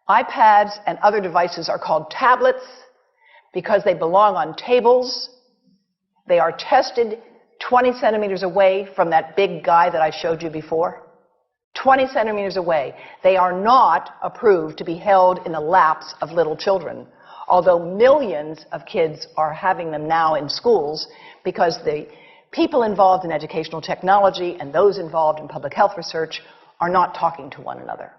iPads and other devices are called tablets because they belong on tables. They are tested 20 centimeters away from that big guy that I showed you before. 20 centimeters away. They are not approved to be held in the laps of little children, although millions of kids are having them now in schools because the people involved in educational technology and those involved in public health research are not talking to one another.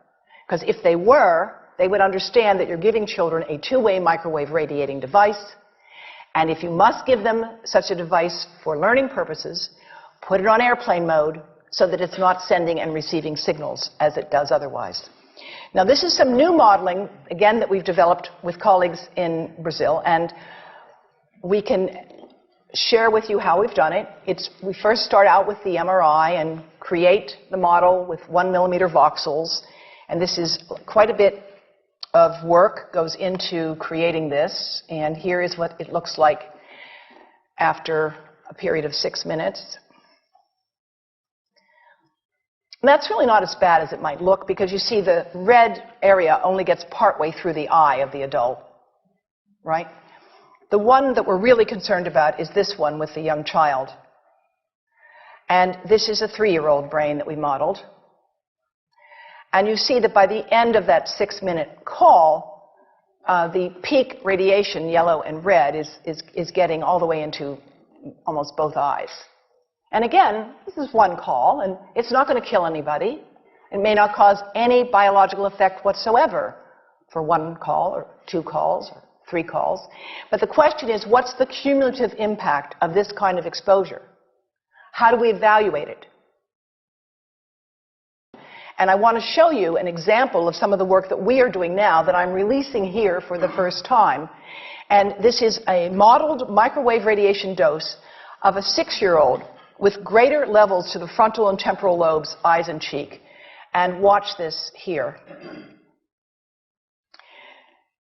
Because if they were, they would understand that you're giving children a two-way microwave radiating device, and if you must give them such a device for learning purposes, put it on airplane mode so that it's not sending and receiving signals as it does otherwise. Now, this is some new modeling, again, that we've developed with colleagues in Brazil, and we can share with you how we've done it. We first start out with the MRI and create the model with 1 millimeter voxels, and this is quite a bit of work goes into creating this, and here is what it looks like after a period of 6 minutes. And that's really not as bad as it might look because you see the red area only gets partway through the eye of the adult, right? The one that we're really concerned about is this one with the young child. And this is a 3-year-old brain that we modeled. And you see that by the end of that 6-minute call, the peak radiation, yellow and red, is getting all the way into almost both eyes. And again, this is one call, and it's not going to kill anybody. It may not cause any biological effect whatsoever for 1 call or 2 calls or 3 calls. But the question is, what's the cumulative impact of this kind of exposure? How do we evaluate it? And I want to show you an example of some of the work that we are doing now that I'm releasing here for the first time. And this is a modeled microwave radiation dose of a 6-year-old with greater levels to the frontal and temporal lobes, eyes and cheek. And watch this here.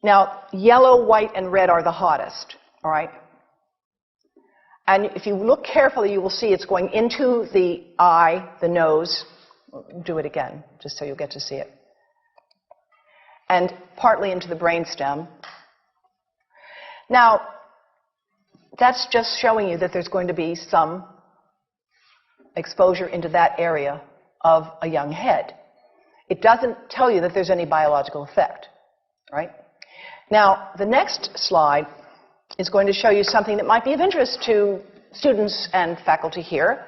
Now, yellow, white, and red are the hottest, all right? And if you look carefully, you will see it's going into the eye, the nose. Do it again, just so you'll get to see it. And partly into the brainstem. Now, that's just showing you that there's going to be some exposure into that area of a young head. It doesn't tell you that there's any biological effect, right? Now, the next slide is going to show you something that might be of interest to students and faculty here.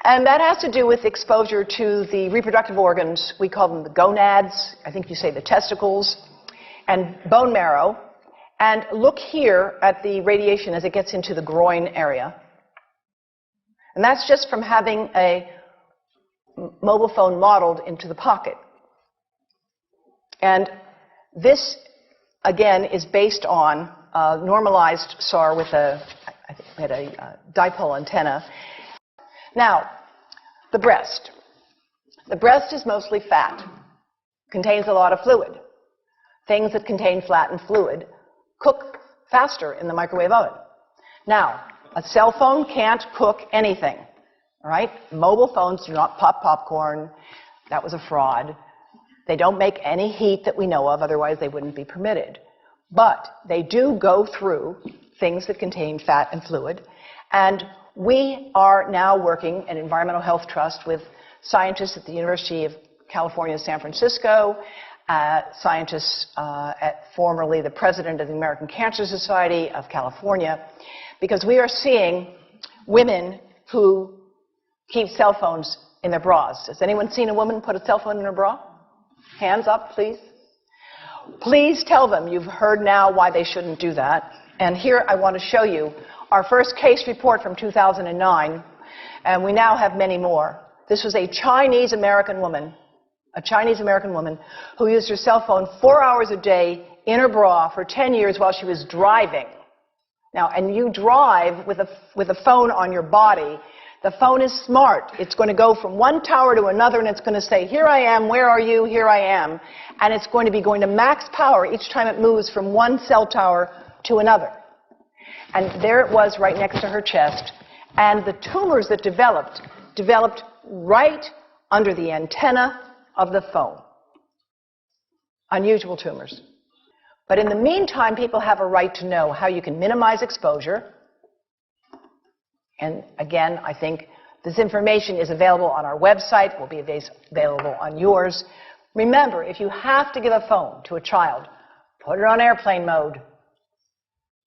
And that has to do with exposure to the reproductive organs. We call them the gonads. I think you say the testicles. And bone marrow. And look here at the radiation as it gets into the groin area. And that's just from having a mobile phone modeled into the pocket. And this, again, is based on a normalized SAR with I think we had a dipole antenna. Now, the breast. The breast is mostly fat, contains a lot of fluid. Things that contain fat and fluid cook faster in the microwave oven. Now, a cell phone can't cook anything, all right? Mobile phones do not pop popcorn. That was a fraud. They don't make any heat that we know of, otherwise they wouldn't be permitted. But they do go through things that contain fat and fluid, and we are now working at Environmental Health Trust with scientists at the University of California, San Francisco, scientists formerly the president of the American Cancer Society of California, because we are seeing women who keep cell phones in their bras. Has anyone seen a woman put a cell phone in her bra? Hands up, please. Please tell them you've heard now why they shouldn't do that. And here I want to show you our first case report from 2009, and we now have many more. This was a Chinese-American woman who used her cell phone 4 hours a day in her bra for 10 years while she was driving. Now, and you drive with a phone on your body. The phone is smart. It's going to go from one tower to another, and it's going to say, here I am, where are you, here I am. And it's going to be going to max power each time it moves from one cell tower to another. And there it was right next to her chest. And the tumors that developed right under the antenna of the phone. unusual tumors. But in the meantime, people have a right to know how you can minimize exposure. And again, I think this information is available on our website, will be available on yours. Remember, if you have to give a phone to a child, put it on airplane mode.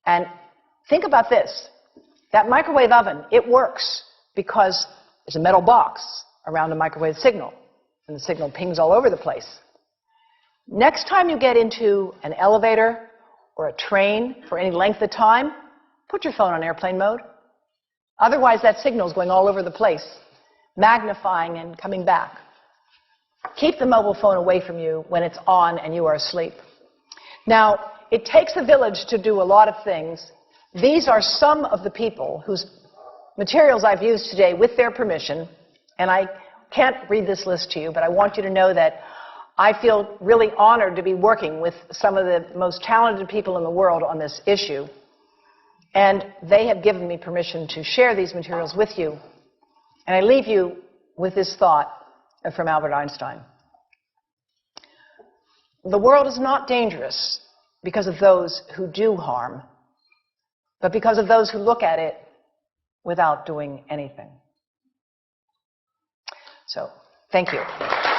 And think about this. That microwave oven, it works because there's a metal box around the microwave signal, and the signal pings all over the place. Next time you get into an elevator or a train for any length of time, put your phone on airplane mode. Otherwise, that signal is going all over the place, magnifying and coming back. Keep the mobile phone away from you when it's on and you are asleep. Now, it takes a village to do a lot of things. These are some of the people whose materials I've used today with their permission, and I can't read this list to you, but I want you to know that I feel really honored to be working with some of the most talented people in the world on this issue. And they have given me permission to share these materials with you. And I leave you with this thought from Albert Einstein. The world is not dangerous because of those who do harm, but because of those who look at it without doing anything. So, thank you.